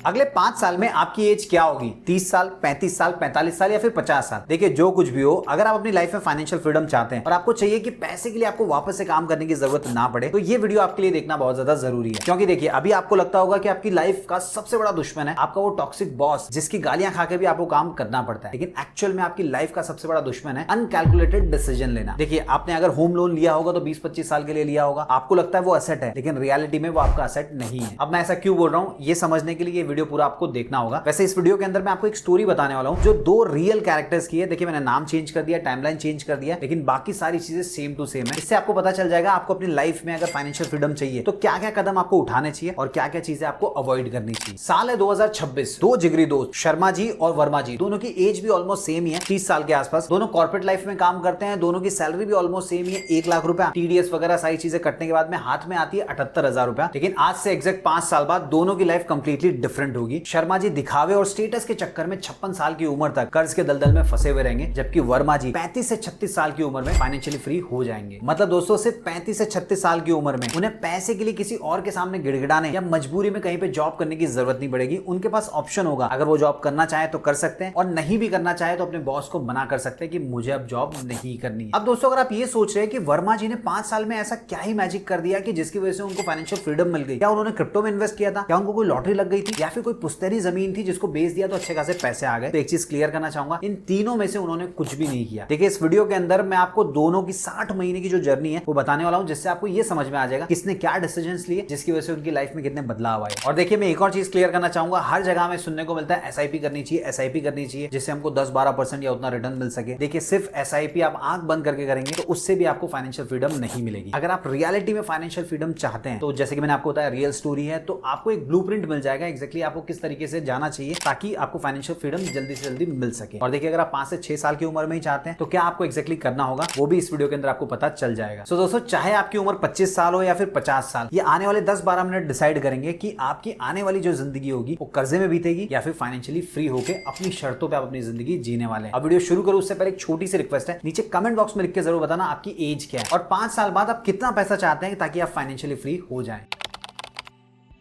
अगले 5 साल में आपकी एज क्या होगी? 30 साल, 35 साल, 45 साल या फिर 50 साल? देखिए, जो कुछ भी हो, अगर आप अपनी लाइफ में फाइनेंशियल फ्रीडम चाहते हैं और आपको चाहिए कि पैसे के लिए आपको वापस से काम करने की जरूरत ना पड़े, तो ये वीडियो आपके लिए देखना बहुत ज्यादा जरूरी है। क्योंकि देखिए, अभी आपको लगता होगा कि आपकी लाइफ का सबसे बड़ा दुश्मन है आपका वो टॉक्सिक बॉस, जिसकी गालियां खा के भी आपको काम करना पड़ता है। लेकिन एक्चुअल में आपकी लाइफ का सबसे बड़ा दुश्मन है अनकैलकुलेटेड डिसीजन लेना। देखिए, आपने अगर होम लोन लिया होगा तो 20-25 साल के लिए लिया होगा, आपको लगता है वो एसेट है, लेकिन रियलिटी में वो आपका एसेट नहीं है। अब मैं ऐसा क्यों बोल रहा हूं, ये समझने के लिए ये वीडियो पूरा आपको देखना होगा। वैसे इस वीडियो के अंदर मैं आपको एक स्टोरी बताने वाला हूं जो 2 रियल कैरेक्टर्स की है। देखिए, मैंने नाम चेंज कर दिया, टाइमलाइन चेंज कर दिया, लेकिन बाकी सारी चीजें सेम टू सेम है। इससे आपको पता चल जाएगा आपको अपनी लाइफ में अगर फाइनेंशियल फ्रीडम चाहिए तो क्या क्या कदम आपको उठाने चाहिए और क्या क्या चीजें आपको अवॉइड करनी चाहिए। साल है 2026। 2 जिगरी दोस्त शर्मा जी और वर्मा जी, दोनों की एज भी ऑलमोस्ट सेम ही है, 30 साल के आसपास। दोनों कॉर्पोरेट लाइफ में काम करते हैं, दोनों की सैलरी भी ऑलमोस्ट सेम ही है, 1 लाख रुपया। टीडीएस वगैरह सारी चीजें कटने के बाद में हाथ में आती है 78,000 रुपया। लेकिन आज से एग्जैक्ट 5 साल बाद दोनों की लाइफ कंप्लीटली डिफरेंट होगी। शर्मा जी दिखावे और स्टेटस के चक्कर में 56 साल की उम्र तक कर्ज के दलदल में फंसे हुए रहेंगे, जबकि वर्मा जी 35 से 36 साल की उम्र में फाइनेंशियली फ्री हो जाएंगे। मतलब दोस्तों, सिर्फ 35 से 36 साल की उम्र में उन्हें पैसे के लिए किसी और के सामने गिड़गिड़ाने या मजबूरी में कहीं पे जॉब करने की जरूरत नहीं पड़ेगी। उनके पास ऑप्शन होगा, अगर वो जॉब करना चाहे तो कर सकते हैं और नहीं भी करना चाहे तो अपने बॉस को मना कर सकते हैं कि मुझे अब जॉब नहीं करनी है। अब दोस्तों, अगर आप ये सोच रहे हैं कि वर्मा जी ने 5 साल में ऐसा क्या ही मैजिक कर दिया कि जिसकी वजह से उनको फाइनेंशियल फ्रीडम मिल गई, क्या उन्होंने क्रिप्टो में इन्वेस्ट किया था, क्या उनको कोई लॉटरी लग गई थी, या फिर कोई पुश्तैनी जमीन थी जिसको बेच दिया तो अच्छे खासे पैसे आ गए, तो एक चीज क्लियर करना चाहूंगा, इन तीनों में से उन्होंने कुछ भी नहीं किया। देखिए, इस वीडियो के अंदर मैं आपको दोनों की 60 महीने की जो जर्नी है वो बताने वाला हूं, जिससे आपको ये समझ में आ जाएगा किसने क्या डिसीजंस लिए, जिसकी वजह से उनकी लाइफ में कितने बदलाव आए। और देखिए, मैं एक और चीज क्लियर करना चाहूंगा, हर जगह में सुनने को मिलता है एसआईपी करनी चाहिए, एसआईपी करनी चाहिए, जिससे हमको 10-12% या उतना रिटर्न मिल सके। देखिए, सिर्फ एसआईपी आप आंख बंद करके करेंगे तो उससे भी आपको फाइनेंशियल फ्रीडम नहीं मिलेगी। अगर आप रियलिटी में फाइनेंशियल फ्रीडम चाहते हैं तो जैसे कि मैंने आपको बताया, रियल स्टोरी है, तो आपको एक ब्लूप्रिंट मिल जाएगा एक्जैक्टली आपको किस तरीके से जाना चाहिए ताकि आपको फाइनेंशियल फ्रीडम जल्दी से जल्दी मिल सके। और देखिए, अगर आप 5 से 6 साल की उम्र में ही चाहते हैं तो क्या आपको एक्जैक्टली करना होगा वो भी इस वीडियो के अंदर आपको पता चल जाएगा। सो दोस्तों, चाहे आपकी उम्र 25 साल हो या फिर 50 साल, ये आने वाले 10-12 मिनट डिसाइड करेंगे कि आपकी आने वाली जो जिंदगी होगी वो कर्जे में बीतेगी या फिर फाइनेंशियली फ्री होकर अपनी शर्तों पे आप अपनी जिंदगी जीने वाले हैं। अब वीडियो शुरू करूं उससे पहले एक छोटी सी रिक्वेस्ट है, नीचे कमेंट बॉक्स में लिख के जरूर बताना आपकी एज क्या है और 5 साल बाद आप कितना पैसा चाहते हैं ताकि आप फाइनेंशियली फ्री हो जाएं।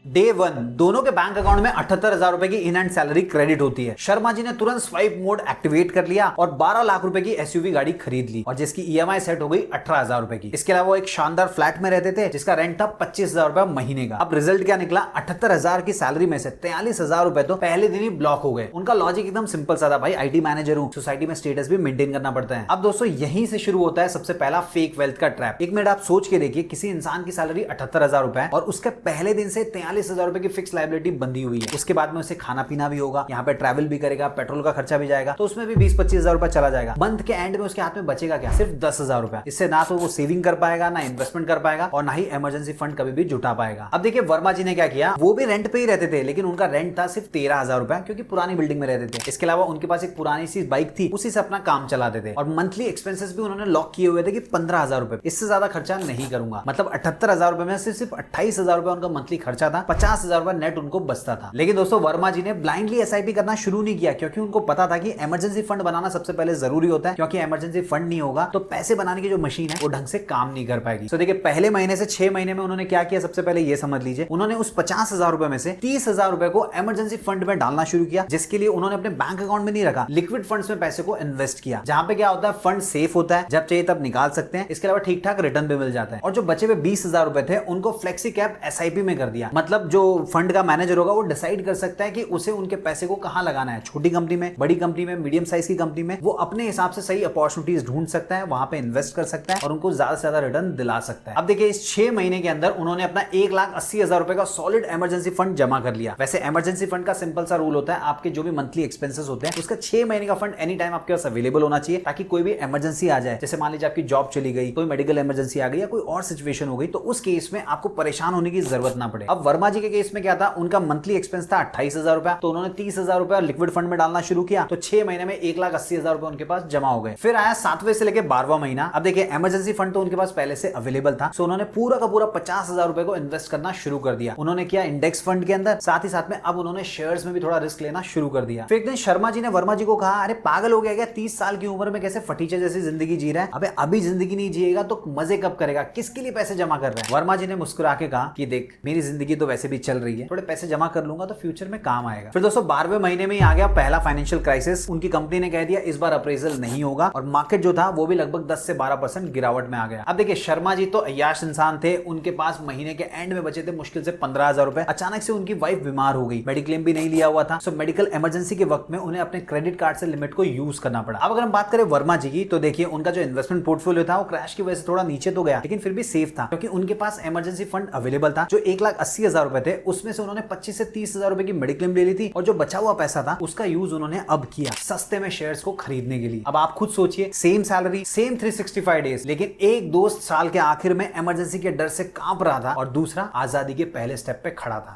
डे 1 दोनों के बैंक अकाउंट में 78,000 रुपए की इन हैंड सैलरी क्रेडिट होती है। शर्मा जी ने तुरंत स्वाइप मोड एक्टिवेट कर लिया और 12 लाख रुपए की एसयूवी गाड़ी खरीद ली और जिसकी ईएमआई सेट हो गई 18,000 रुपए की। इसके अलावा वो एक शानदार फ्लैट में रहते थे जिसका रेंट था 25,000 रुपए महीने का। अब रिजल्ट क्या निकला, 78,000 की सैलरी में से 43,000 रुपए तो पहले दिन ही ब्लॉक हो गए। उनका लॉजिक एकदम सिंपल सा था, भाई आईटी मैनेजर हूं, सोसाइटी में स्टेटस भी मेंटेन करना पड़ता है। अब दोस्तों, यहीं से शुरू होता है सबसे पहला फेक वेल्थ का ट्रैप। एक मिनट आप सोच के देखिए, किसी इंसान की सैलरी 78,000 रुपए और उसके पहले दिन से 43,000 रुपए की फिक्स लायबिलिटी बंधी हुई है। उसके बाद में उसे खाना पीना भी होगा, यहाँ पे ट्रैवल भी करेगा, पेट्रोल का खर्चा भी जाएगा, तो उसमें भी 20-25,000 रुपए चला जाएगा। मंथ के एंड में उसके हाथ में बचेगा क्या, सिर्फ 10,000 रुपए। इससे ना तो वो सेविंग कर पाएगा, ना इन्वेस्टमेंट कर पाएगा और ना ही इमरजेंसी फंड कभी भी जुटा पाएगा। अब देखिए, वर्मा जी ने क्या किया, वो भी रेंट पे ही रहते थे, लेकिन उनका रेंट था सिर्फ 13,000 रुपए, क्योंकि पुरानी बिल्डिंग में रहते थे। इसके अलावा उनके पास एक पुरानी सी बाइक थी, उसी से अपना काम चलाते थे और मंथली एक्सपेंसेस भी उन्होंने लॉक किए हुए थे कि 15,000 रुपए, इससे ज्यादा खर्चा नहीं करूंगा। मतलब 78,000 रुपए में सिर्फ 28,000 रुपए उनका मंथली खर्चा था, 50,000 रुपए नेट उनको बचता था। लेकिन दोस्तों, वर्मा जी ने ब्लाइंडली एसआईपी करना शुरू नहीं किया, क्योंकि उनको पता था कि इमरजेंसी फंड बनाना सबसे पहले जरूरी होता है, क्योंकि इमरजेंसी फंड नहीं होगा तो पैसे बनाने की जो मशीन है वो ढंग से काम नहीं कर पाएगी। तो देखिए, पहले महीने से 6 महीने में उन्होंने क्या किया, सबसे पहले ये समझ लीजिए, उन्होंने उस 50,000 रुपए में से 30,000 रुपए को इमरजेंसी फंड में डालना शुरू किया, जिसके लिए उन्होंने अपने बैंक अकाउंट में नहीं रखा, लिक्विड फंड्स में पैसे को इन्वेस्ट किया, जहां पे क्या होता है, फंड सेफ होता है, जब चाहिए तब निकाल सकते हैं, इसके अलावा ठीक ठाक रिटर्न भी मिल जाता है। और जो बचे हुए 20,000 रुपए थे उनको फ्लेक्सी कैप एसआईपी में कर दिया। मतलब जो फंड का मैनेजर होगा वो डिसाइड कर सकता है कि उसे उनके पैसे को कहां लगाना है, छोटी कंपनी में, बड़ी कंपनी में, मीडियम साइज की कंपनी में, वो अपने हिसाब से सही अपॉर्चुनिटीज ढूंढ सकता है, वहां पे इन्वेस्ट कर सकता है और उनको ज्यादा से ज्यादा रिटर्न दिला सकता है। अब देखिए, इस 6 महीने के अंदर उन्होंने अपना 1,80,000 रुपए का सॉलिड इमरजेंसी फंड जमा कर लिया। वैसे इमरजेंसी फंड का सिंपल सा रूल होता है, आपके जो भी मंथली एक्सपेंसेस होते हैं उसका 6 महीने का फंड एनी टाइम आपके पास अवेलेबल होना चाहिए, ताकि कोई भी इमरजेंसी आ जाए, जैसे मान लीजिए आपकी जॉब चली गई, कोई मेडिकल इमरजेंसी आ गई या कोई और सिचुएशन हो गई, तो उस केस में आपको परेशान होने की जरूरत ना पड़े। अब वर्मा जी के केस में क्या था, उनका मंथली एक्सपेंस था 28,000 रुपए, तो उन्होंने 30,000 रुपए लिक्विड फंड में डालना शुरू किया, तो 6 महीने में 1,80,000 रुपए उनके पास जमा हो गए। फिर आया 7वें से लेकर 12वां महीना। अब देखिए, इमरजेंसी फंड तो उनके पास पहले से अवेलेबल था, सो उन्होंने पूरा का पूरा 50,000 रुपए को इन्वेस्ट करना शुरू कर दिया। उन्होंने किया इंडेक्स फंड के अंदर, साथ ही साथ में अब उन्होंने शेयर्स में भी थोड़ा रिस्क लेना शुरू कर दिया। फिर एक दिन शर्मा जी ने वर्मा जी को कहा, अरे पागल हो गया क्या, 30 साल की उम्र में कैसे फटीचे जैसी जिंदगी जी रहा है, अबे अभी जिंदगी नहीं जिएगा तो मजे कब करेगा, किसके लिए पैसे जमा कर रहे हैं। वर्मा जी ने मुस्कुरा के कहा कि देख, मेरी जिंदगी तो वैसे भी चल रही है, थोड़े पैसे जमा कर लूंगा तो फ्यूचर में काम आएगा। फिर दोस्तों 12वें महीने में ही आ गया पहला फाइनेंशियल क्राइसिस। उनकी कंपनी ने कह दिया इस बार अप्रेजल नहीं होगा और मार्केट जो था वो भी लगभग 10 से 12% गिरावट में आ गया। अब देखिए शर्मा जी तो अय्याश इंसान थे, उनके पास महीने के एंड में बचे थे मुश्किल से 15,000 रुपए। अचानक से उनकी वाइफ बीमार हो गई, मेडिक्लेम भी नहीं लिया हुआ था, सो मेडिकल इमरजेंसी के वक्त में उन्हें अपने क्रेडिट कार्ड से लिमिट को यूज करना पड़ा। अब अगर हम बात करें वर्मा जी की, तो देखिए उनका जो इन्वेस्टमेंट पोर्टफोलियो था वो क्रैश की वजह से थोड़ा नीचे तो गया, लेकिन फिर भी सेफ था क्योंकि उनके पास इमरजेंसी फंड अवेलेबल था। जो 1,80,000 रुपए थे उसमें से उन्होंने 25 से 30,000 रुपए की मेडिक्लेम ले ली थी और जो बचा हुआ पैसा था उसका यूज उन्होंने अब किया सस्ते में शेयर्स को खरीदने के लिए। अब आप खुद सोचिए, सेम सैलरी, सेम 365 डेज, लेकिन एक दोस्त साल के आखिर में इमरजेंसी के डर से कांप रहा था और दूसरा आजादी के पहले स्टेप पे खड़ा था।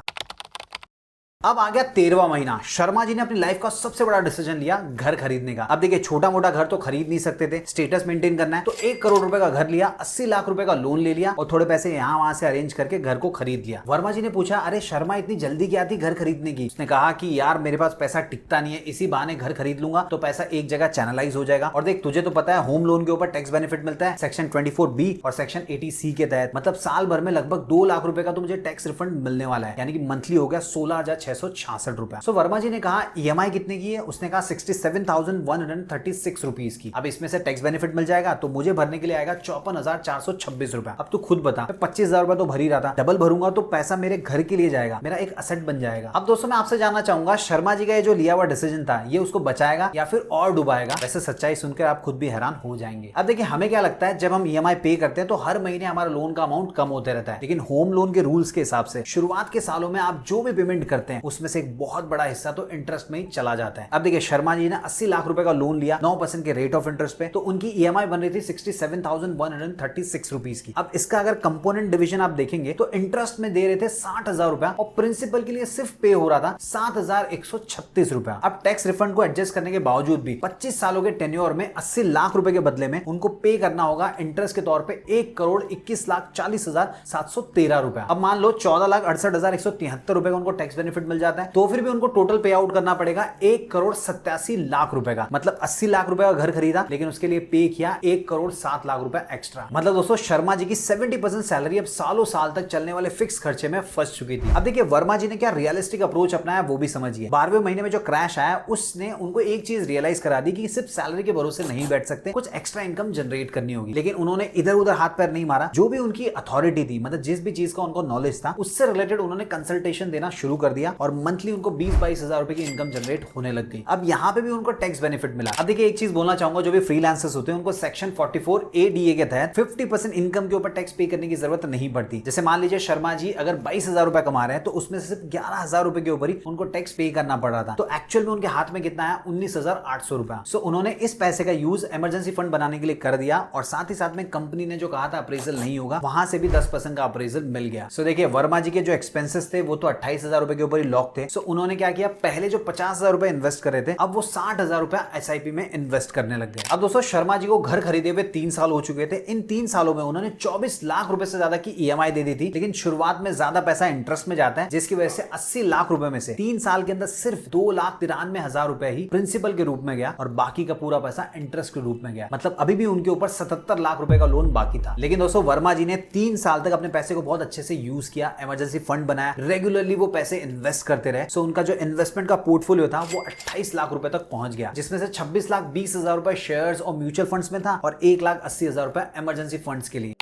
अब आ गया 13वां महीना। शर्मा जी ने अपनी लाइफ का सबसे बड़ा डिसीजन लिया, घर खरीदने का। अब देखिए छोटा मोटा घर तो खरीद नहीं सकते थे, स्टेटस मेंटेन करना है, तो 1 करोड़ रुपए का घर लिया, 80 लाख रुपए का लोन ले लिया और थोड़े पैसे यहाँ वहां से अरेंज करके घर को खरीद लिया। वर्मा जी ने पूछा अरे शर्मा इतनी जल्दी क्या थी घर खरीदने की? उसने कहा कि यार मेरे पास पैसा टिकता नहीं है, इसी बहाने घर खरीद लूंगा तो पैसा एक जगह चैनलाइज हो जाएगा। और देख तुझे तो पता है होम लोन के ऊपर टैक्स बेनिफिट मिलता है सेक्शन 24B और सेक्शन 80C के तहत, मतलब साल भर में लगभग 2 लाख रुपए का तो मुझे टैक्स रिफंड मिलने वाला है, यानी कि मंथली हो गया 16,666 रुपए। सो वर्मा जी ने कहा ईएमआई कितने की है? उसने कहा 67,136 रुपीज की। अब इसमें से टैक्स बेनिफिट मिल जाएगा तो मुझे भरने के लिए आएगा 54,426 रुपए। अब तू खुद बता, 25,000 रुपए तो भर ही रहा था, डबल भरूंगा तो पैसा मेरे घर के लिए जाएगा, मेरा एक असेट बन जाएगा। अब दोस्तों मैं आपसे जानना चाहूंगा शर्मा जी का ये जो लिया हुआ डिसीजन था ये उसको बचाएगा या फिर और डुबाएगा? वैसे सच्चाई सुनकर आप खुद भी हैरान हो जाएंगे। अब देखिए हमें क्या लगता है, जब हम ईएमआई पे करते हैं तो हर महीने हमारा लोन का अमाउंट कम होते रहता है, लेकिन होम लोन के रूल्स के हिसाब से शुरुआत के सालों में आप जो भी पेमेंट करते हैं उसमें से एक बहुत बड़ा हिस्सा तो इंटरेस्ट में ही चला जाता है। अब देखिए शर्मा जी ने 80 लाख रुपए का लोन लिया 9% के रेट ऑफ इंटरेस्ट पे, तो उनकी ईएमआई बन रही थी 67,136 रुपीज की। अब इसका अगर कंपोनेंट डिवीजन आप देखेंगे तो इंटरेस्ट में दे रहे थे 60,000 रुपया और प्रिंसिपल के लिए सिर्फ पे हो रहा था 7,136 रुपया। अब टैक्स रिफंड को एडजस्ट करने के बावजूद भी 25 सालों के टेन्योर में 80 लाख रुपए के बदले में उनको पे करना होगा इंटरेस्ट के तौर पे 1,21,40,713 रुपया। अब मान लो 14,68,173 रुपए का उनको टैक्स बेनिफिट मिल जाता है, तो फिर भी उनको टोटल पे आउट करना पड़ेगा 1,87,00,000 रुपए का। मतलब 80 लाख रुपए का घर खरीदा लेकिन उसके लिए पे किया 1,07,00,000 रुपए एक्स्ट्रा। मतलब दोस्तों शर्मा जी की 70% सैलरी अब सालों साल तक चलने वाले फिक्स खर्चे में फंस चुकी थी। अब देखिए वर्मा जी ने क्या रियलिस्टिक अप्रोच अपनाया वो भी समझिए। 12वें महीने में जो क्रैश आया उसने उनको एक चीज रियलाइज करा दी कि सिर्फ सैलरी के भरोसे नहीं बैठ सकते, कुछ एक्स्ट्रा इनकम जनरेट करनी होगी। लेकिन उन्होंने इधर उधर हाथ पैर नहीं मारा, जो भी उनकी अथॉरिटी थी, मतलब जिस भी चीज का उनको नॉलेज था उससे रिलेटेड उन्होंने कंसल्टेशन देना शुरू कर दिया और मंथली उनको 20-22 हजार रुपए की इनकम जनरेट होने लग गई। अब यहाँ पे भी उनको टैक्स बेनिफिट मिला। अब देखिए एक चीज बोलना चाहूंगा, जो भी फ्रीलांसर्स होते हैं उनको सेक्शन 44A के तहत 50% इनकम के ऊपर टैक्स पे करने की जरूरत नहीं पड़ती। जैसे मान लीजिए शर्मा जी अगर 22,000 रुपए कमा रहे हैं तो उसमें से सिर्फ 11,000 रुपए के ऊपर ही उनको टैक्स पे करना पड़ रहा था, तो एक्चुअल में उनके हाथ में कितना है 19,800 रुपया। सो उन्होंने इस पैसे का यूज इमरजेंसी फंड बनाने के लिए कर दिया और साथ ही साथ में कंपनी ने जो कहा था अप्रेजल नहीं होगा वहां से भी 10% का अप्रेजल मिल गया। सो देखिए वर्मा जी के जो एक्सपेंसेस थे वो तो 28,000 रुपए के ऊपर ही लॉक थे। सो उन्होंने क्या किया, पहले जो 50,000 रुपए इन्वेस्ट कर रहे थे अब वो 60,000 रुपया एसआईपी में इन्वेस्ट करने लग गए। अब दोस्तों शर्मा जी को घर खरीदे हुए 3 साल हो चुके थे। इन 3 सालों में उन्होंने 24 लाख रुपए से ज्यादा की ईएमआई दे दी थी, लेकिन शुरुआत में ज्यादा पैसा इंटरेस्ट में जाता है जिसकी वजह से 80 लाख रुपए में से 3 साल के अंदर सिर्फ 2,93,000 रुपए ही प्रिंसिपल के रूप में गया और बाकी का पूरा पैसा इंटरेस्ट के रूप में गया। मतलब अभी भी उनके ऊपर 77 लाख रुपए का लोन बाकी था। लेकिन दोस्तों वर्मा जी ने 3 साल तक अपने पैसे को बहुत अच्छे से यूज किया, इमरजेंसी फंड बनाया, रेगुलरली वो पैसे इन्वेस्ट करते रहे। सो उनका जो इन्वेस्टमेंट का पोर्टफोलियो था वो 28 लाख रुपए तक पहुंच गया, जिसमें से 26,20,000 रुपए शेयर्स और म्यूचुअल फंड्स में था और 1,80,000 रुपए इमरजेंसी फंड्स के लिए।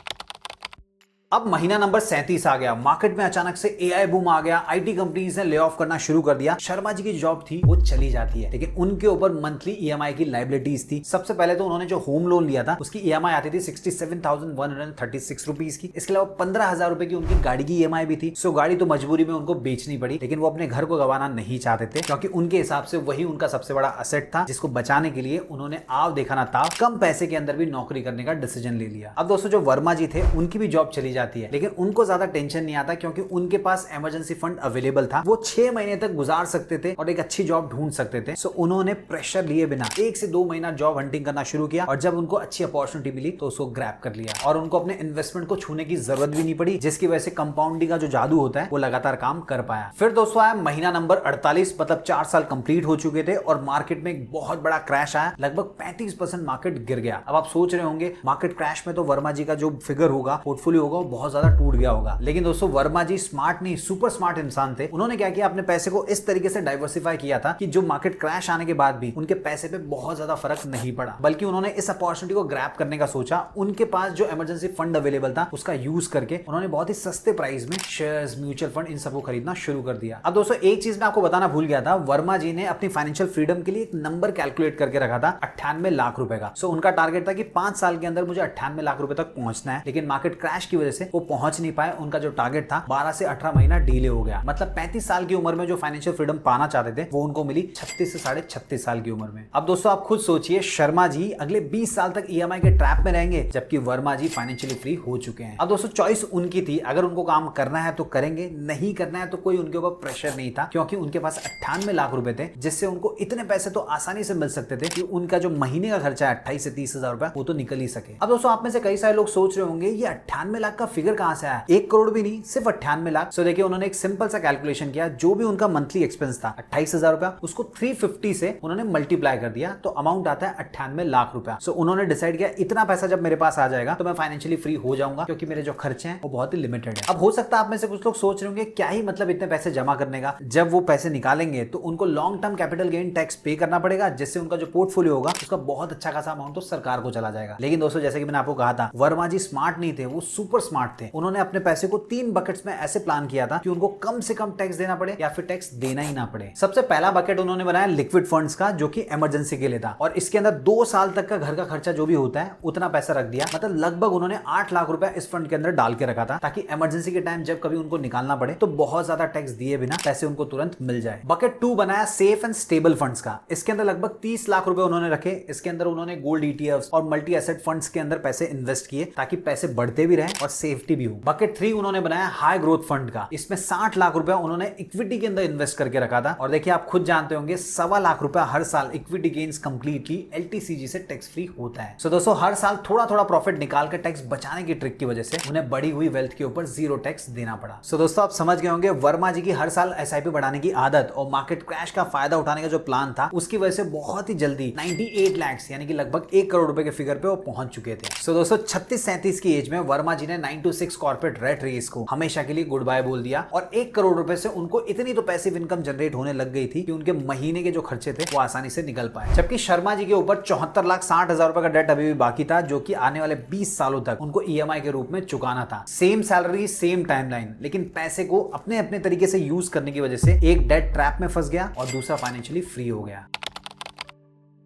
अब महीना नंबर 37 आ गया। मार्केट में अचानक से एआई बूम आ गया, आईटी कंपनीज ने ले ऑफ करना शुरू कर दिया। शर्मा जी की जॉब थी वो चली जाती है, लेकिन उनके ऊपर मंथली ईएमआई की लायबिलिटीज थी। सबसे पहले तो उन्होंने जो होम लोन लिया था उसकी ईएमआई आती थी 67,136 रुपीज की। इसके अलावा 15,000 रुपए की उनकी गाड़ी की ईएमआई भी थी। सो गाड़ी तो मजबूरी में उनको बेचनी पड़ी, लेकिन वो अपने घर को गंवाना नहीं चाहते थे क्योंकि उनके हिसाब से वही उनका सबसे बड़ा असेट था, जिसको बचाने के लिए उन्होंने आव देखा ना ताव कम पैसे के अंदर भी नौकरी करने का डिसीजन ले लिया। अब दोस्तों जो वर्मा जी थे उनकी भी जॉब चली जाती है, लेकिन उनको ज्यादा टेंशन नहीं आता क्योंकि उनके पास इमरजेंसी फंड अवेलेबल था। वो 6 महीने तक गुजार सकते थे और एक अच्छी जॉब ढूंढ सकते थे। सो उन्होंने प्रेशर लिए बिना 1 से 2 महीना जॉब हंटिंग करना शुरू किया और जब उनको अच्छी अपॉर्चुनिटी मिली तो उसको ग्रैब कर लिया और उनको अपने इन्वेस्टमेंट को छूने की जरूरत भी नहीं पड़ी, जिसकी वजह से कंपाउंडिंग का जो जादू होता है वो लगातार काम कर पाया। फिर दोस्तों आया महीना नंबर 48, मतलब 4 साल कंप्लीट हो चुके थे और मार्केट में एक बहुत बड़ा क्रैश आया। लगभग 35% मार्केट गिर गया। अब आप सोच रहे होंगे मार्केट क्रैश में तो वर्मा जी का जो फिगर होगा, पोर्टफोलियो होगा, वो बहुत ज्यादा टूट गया होगा। लेकिन दोस्तों वर्मा जी स्मार्ट नहीं, सुपर स्मार्ट इंसान थे। उन्होंने क्या किया, अपने पैसे को इस तरीके से डाइवर्सिफाई किया था कि जो मार्केट क्रैश आने के बाद भी उनके पैसे पे बहुत ज्यादा फर्क नहीं पड़ा, बल्कि उन्होंने इस अपॉर्चुनिटी को ग्रैब करने का सोचा। उनके पास जो इमरजेंसी फंड अवेलेबल था उसका यूज करके उन्होंने बहुत ही सस्ते प्राइस में शेयर्स, म्यूचुअल फंड, इन सबको खरीदना शुरू कर दिया। अब दोस्तों एक चीज मैं आपको बताना भूल गया था, वर्मा जी ने अपनी फाइनेंशियल फ्रीडम के लिए एक नंबर कैलकुलेट करके रखा था 98 लाख रुपए का। सो उनका टारगेट था कि 5 साल के अंदर मुझे 98 लाख रुपए तक पहुंचना है, लेकिन मार्केट क्रैश की वजह से वो पहुंच नहीं पाए। उनका जो टारगेट था 12 से 18 महीना डिले हो गया। मतलब 35 साल की उम्र में जो फाइनेंशियल फ्रीडम पाना चाहते थे वो उनको मिली 36 से 36.5 साल की उम्र में। अब दोस्तों आप खुद सोचिए, शर्मा जी अगले 20 साल तक ईएमआई के ट्रैप में रहेंगे, जबकि वर्मा जी फाइनेंशियली फ्री हो चुके हैं। अब दोस्तों चॉइस उनकी थी, अगर उनको काम करना है तो करेंगे, नहीं करना है तो कोई उनके ऊपर प्रेशर नहीं था, क्योंकि उनके पास 98 लाख रुपए थे, जिससे उनको इतने पैसे तो आसानी से मिल सकते थे कि उनका जो महीने का खर्चा है 28 से 30 हजार रुपए वो तो निकल ही सके। अब दोस्तों आप में से कई सारे लोग सोच रहे होंगे ये 98 लाख का फिगर कहां से आया, 1 करोड़ भी नहीं, सिर्फ 98 लाख। सो देखिए उन्होंने एक सिंपल सा कैलकुलेशन किया, जो भी उनका मंथली एक्सपेंस था 28 हजार रुपया, उसको 350 से उन्होंने मल्टीप्लाई कर दिया तो अमाउंट आता है 98 लाख रुपया। सो उन्होंने डिसाइड किया इतना पैसा जब मेरे पास आ जाएगा तो मैं फाइनेंशियली फ्री हो जाऊंगा, क्योंकि मेरे जो खर्चे हैं वो बहुत ही लिमिटेड है। अब हो सकता है आप में से कुछ लोग सोच रहे होंगे क्या ही मतलब इतने पैसे जमा करने का, जब वो पैसे निकालेंगे तो उनको long term capital gain tax पे करना पड़ेगा, जिससे उनका जो पोर्टफोलियो होगा उसका बहुत अच्छा खासा अमाउंट तो सरकार को चला जाएगा। लेकिन दोस्तों जैसे कि मैंने आपको कहा था, वर्मा जी स्मार्ट नहीं थे, वो सुपर स्मार्ट थे। उन्होंने अपने पैसे को 3 बकेट्स में ऐसे प्लान किया था कि उनको कम से कम टैक्स देना पड़े या फिर टैक्स देना ही ना पड़े। सबसे पहला बकेट उन्होंने बनाया लिक्विड फंड्स का, जो कि इमरजेंसी के लिए था, और इसके अंदर 2 साल तक का घर का खर्चा जो भी होता है उतना पैसा रख दिया। मतलब लगभग उन्होंने 8 लाख रुपया इस फंड के अंदर डाल के रखा था, ताकि इमरजेंसी के टाइम जब कभी उनको निकालना पड़े तो बहुत ज्यादा टैक्स दिए बिना पैसे उनको तुरंत मिल जाए। बकेट 2 बनाया सेफ एंड स्टेबल फंड्स का। इसके अंदर लगभग 30 लाख रुपए उन्होंने रखे। इसके अंदर उन्होंने गोल्ड ईटीएफ्स और मल्टी एसेट फंड्स के अंदर पैसे इन्वेस्ट किए, ताकि पैसे बढ़ते भी रहें और सेफ्टी भी हो। बकेट 3 उन्होंने बनाया हाई ग्रोथ फंड का। इसमें 60 लाख रुपया उन्होंने इक्विटी के अंदर इन्वेस्ट करके रखा था, और देखिए आप खुद जानते होंगे 1.25 लाख रुपया हर साल इक्विटी गेन्स कंप्लीटली एलटीसीजी से टैक्स फ्री होता है। सो दोस्तों हर साल थोड़ा थोड़ा प्रॉफिट निकाल कर टैक्स बचाने की ट्रिक की वजह से उन्हें बढ़ी हुई वेल्थ के ऊपर 0 टैक्स देना पड़ा। सो दोस्तों आप समझ गए होंगे वर्मा जी की हर साल एसआईपी बढ़ाने की आदत और मार्केट क्रैश का फायदा उठाने का जो प्लान था, उसकी वजह से बहुत ही जल्दी 98 लाख यानी कि लगभग 1 करोड़ रुपए के फिगर पे वो पहुंच चुके थे। सो दोस्तों 36-37 की एज में वर्मा जी ने 9 to 6 कॉर्पोरेट रेट रेस को हमेशा के लिए गुड बाय बोल दिया, और 1 करोड़ रुपए से उनको इतनी तो पैसिव इनकम जनरेट होने लग गई थी कि उनके महीने के जो खर्चे थे वो आसानी से निकल पाए। जबकि शर्मा जी के ऊपर 74,60,000 रुपए का डेट अभी भी बाकी था, जो कि आने वाले 20 सालों तक उनको ईएमआई के रूप में चुकाना था। सेम सैलरी, सेम टाइमलाइन, लेकिन पैसे को अपने अपने तरीके से यूज करने की वजह से एक डेट ट्रैप में फंस गया और दूसरा फाइनेंशियली फ्री हो गया।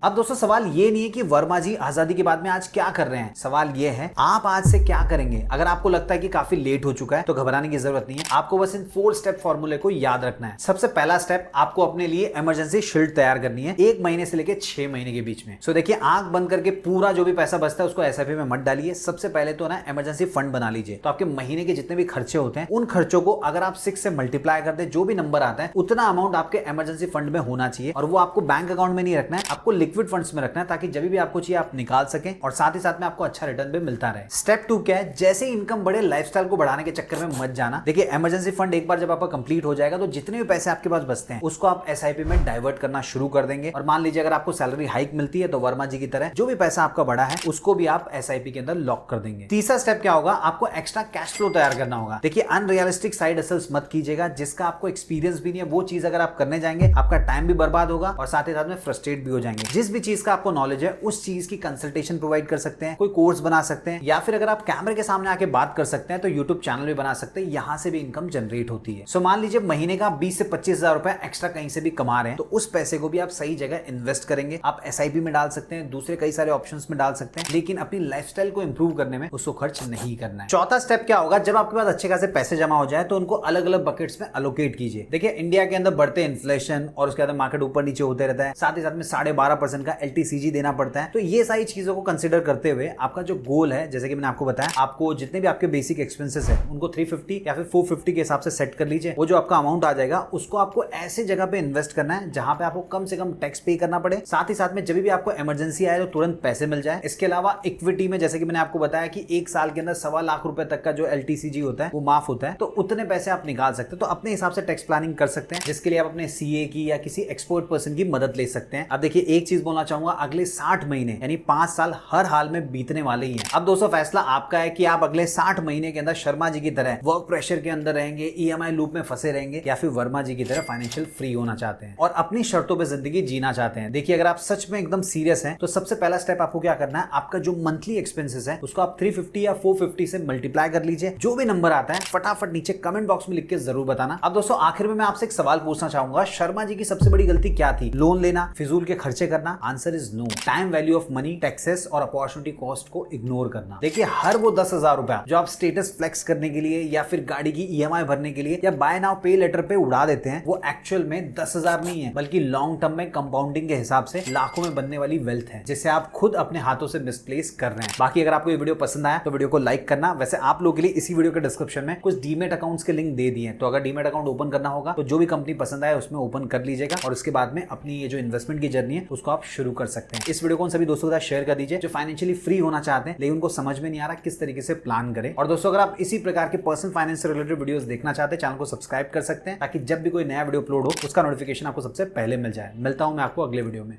अब दोस्तों सवाल ये नहीं है कि वर्मा जी आजादी के बाद में आज क्या कर रहे हैं, सवाल ये है आप आज से क्या करेंगे। अगर आपको लगता है कि काफी लेट हो चुका है तो घबराने की जरूरत नहीं है, आपको बस इन 4 स्टेप फॉर्मूले को याद रखना है। सबसे पहला स्टेप, आपको अपने लिए इमरजेंसी शील्ड तैयार करनी है 1 महीने से लेकर 6 महीने के बीच में। सो देखिए आंख बंद करके पूरा जो भी पैसा बचता है उसको एसआईपी में मत डालिए। सबसे पहले तो ना इमरजेंसी फंड बना लीजिए, तो आपके महीने के जितने भी खर्चे होते हैं उन खर्चों को अगर आप 6 से मल्टीप्लाई कर दे, जो भी नंबर आता है उतना अमाउंट आपके इमरजेंसी फंड में होना चाहिए, और वो आपको बैंक अकाउंट में नहीं रखना है, आपको लिक्विड फंड्स में रखना है, ताकि जब भी आपको चाहिए आप निकाल सकें और साथ ही साथ में आपको अच्छा रिटर्न भी मिलता रहे। स्टेप 2 क्या है, जैसे इनकम बढ़े लाइफस्टाइल को बढ़ाने के चक्कर में मत जाना। देखिए इमरजेंसी फंड एक बार जब आपका कंप्लीट हो जाएगा तो जितने भी पैसे आपके पास बचते हैं उसको आप एसआईपी में डाइवर्ट करना शुरू कर देंगे, और मान लीजिए अगर आपको सैलरी हाइक मिलती है तो वर्मा जी की तरह जो भी पैसा आपका बढ़ा है उसको भी आप एसआईपी के अंदर लॉक कर देंगे। तीसरा स्टेप क्या होगा, आपको एक्स्ट्रा कैश फ्लो तैयार करना होगा। देखिए अनरियलिस्टिक साइड हसल्स मत कीजिएगा, जिसका आपको एक्सपीरियंस भी नहीं है। वो चीज अगर आप करने जाएंगे आपका टाइम भी बर्बाद होगा और साथ ही साथ में फ्रस्ट्रेट भी हो जाएंगे। जिस भी चीज का आपको नॉलेज है उस चीज की कंसल्टेशन प्रोवाइड कर सकते हैं, कोई कोर्स बना सकते हैं, या फिर अगर आप कैमरे के सामने आके बात कर सकते हैं तो यूट्यूब चैनल भी बना सकते हैं, यहां से भी इनकम जनरेट होती है। सो मान लीजिए महीने का 20 से 25 हजार रुपए एक्स्ट्रा कहीं से भी कमा रहे हैं, तो उस पैसे को भी आप सही जगह इन्वेस्ट करेंगे। आप एसआईपी में डाल सकते हैं, दूसरे कई सारे ऑप्शंस में डाल सकते हैं, लेकिन अपनी लाइफस्टाइल को इंप्रूव करने में उसको खर्च नहीं करना है। चौथा स्टेप क्या होगा, जब आपके पास अच्छे खासे पैसे जमा हो जाए तो उनको अलग अलग बकेट्स में अलोकेट कीजिए। देखिए इंडिया के अंदर बढ़ते इन्फ्लेशन और उसके बाद मार्केट ऊपर नीचे होते रहता है, साथ ही साथ में 12.5% का एलटीसीजी देना पड़ता है। तो ये सारी चीजों को कंसीडर करते हुए आपका जो गोल है, जैसे कि मैंने आपको बताया, आपको जितने भी आपके बेसिक एक्सपेंसेस है उनको 350 या फिर 450 के हिसाब से सेट कर लीजिए। वो जो आपका अमाउंट आ जाएगा उसको आपको ऐसे जगह पे इन्वेस्ट करना है जहां पे आपको कम से कम टैक्स पे करना पड़े, साथ ही साथ में जब भी आपको इमरजेंसी आए तो तुरंत पैसे मिल जाए। इसके अलावा इक्विटी में जैसे कि मैंने आपको बताया कि 1 साल के अंदर 1.25 लाख रुपए तक का जो एलटीसीजी होता है वो माफ होता है, तो उतने पैसे आप निकाल सकते हैं। तो अपने हिसाब से टैक्स प्लानिंग कर सकते हैं, जिसके लिए आप अपने सीए की या किसी एक्सपर्ट पर्सन की मदद ले सकते हैं। अब देखिए एक चीज चीज बोलना चाहूंगा, अगले 60 महीने यानी 5 साल हर हाल में बीतने वाले ही हैं। अब दोस्तों फैसला आपका है कि आप अगले 60 महीने के अंदर शर्मा जी की तरह वर्क प्रेशर के अंदर रहेंगे, ईएमआई लूप में फंसे रहेंगे, या फिर वर्मा जी की तरह फाइनेंशियल फ्री होना चाहते हैं और अपनी शर्तों पर जिंदगी जीना चाहते हैं। देखिए अगर आप सच में एकदम सीरियस हैं तो सबसे पहला स्टेप आपको क्या करना है, आपका जो मंथली एक्सपेंसेस है उसको आप 350 या 450 से मल्टीप्लाई कर लीजिए। जो भी नंबर आता है फटाफट नीचे कमेंट बॉक्स में लिख के जरूर बताना। अब दोस्तों आखिर में मैं आपसे एक सवाल पूछना चाहूंगा, शर्मा जी की सबसे बड़ी गलती क्या थी? लोन लेना, फिजूल के खर्चे करना? Answer is no. Time value of money, taxes और अपॉर्चुनिटी कॉस्ट को इग्नोर करना। देखिए हर वो 10,000 रुपया जो आप स्टेटस फ्लेक्स करने के लिए या फिर गाड़ी की ईएमआई भरने के लिए या बाय नाउ पे लेटर पे उड़ा देते हैं, वो एक्चुअल में 10,000 नहीं है, बल्कि लॉन्ग टर्म में कंपाउंडिंग के हिसाब से लाखों में बनने वाली वेल्थ है, जिसे आप खुद अपने हाथों से मिसप्लेस कर रहे हैं। बाकी अगर आपको ये वीडियो पसंद आया तो वीडियो को लाइक करना। वैसे आप लोगों के लिए इसी वीडियो के डिस्क्रिप्शन में कुछ डीमेट अकाउंट्स के लिंक दे दिए हैं, तो अगर डीमेट अकाउंट ओपन करना होगा तो जो भी कंपनी पसंद आए उसमें ओपन कर लीजिएगा और उसके बाद में अपनी ये जो इन्वेस्टमेंट की जर्नी है उसको आप शुरू कर सकते हैं। इस वीडियो को उन सभी दोस्तों के साथ शेयर कर दीजिए जो फाइनेंशियली फ्री होना चाहते हैं लेकिन उनको समझ में नहीं आ रहा किस तरीके से प्लान करें। और दोस्तों अगर आप इसी प्रकार के पर्सनल फाइनेंस से रिलेटेड वीडियोस देखना चाहते हैं, चैनल को सब्सक्राइब कर सकते हैं ताकि जब भी कोई नया वीडियो अपलोड हो उसका नोटिफिकेशन आपको सबसे पहले मिल जाए। मिलता हूं मैं आपको अगले वीडियो में।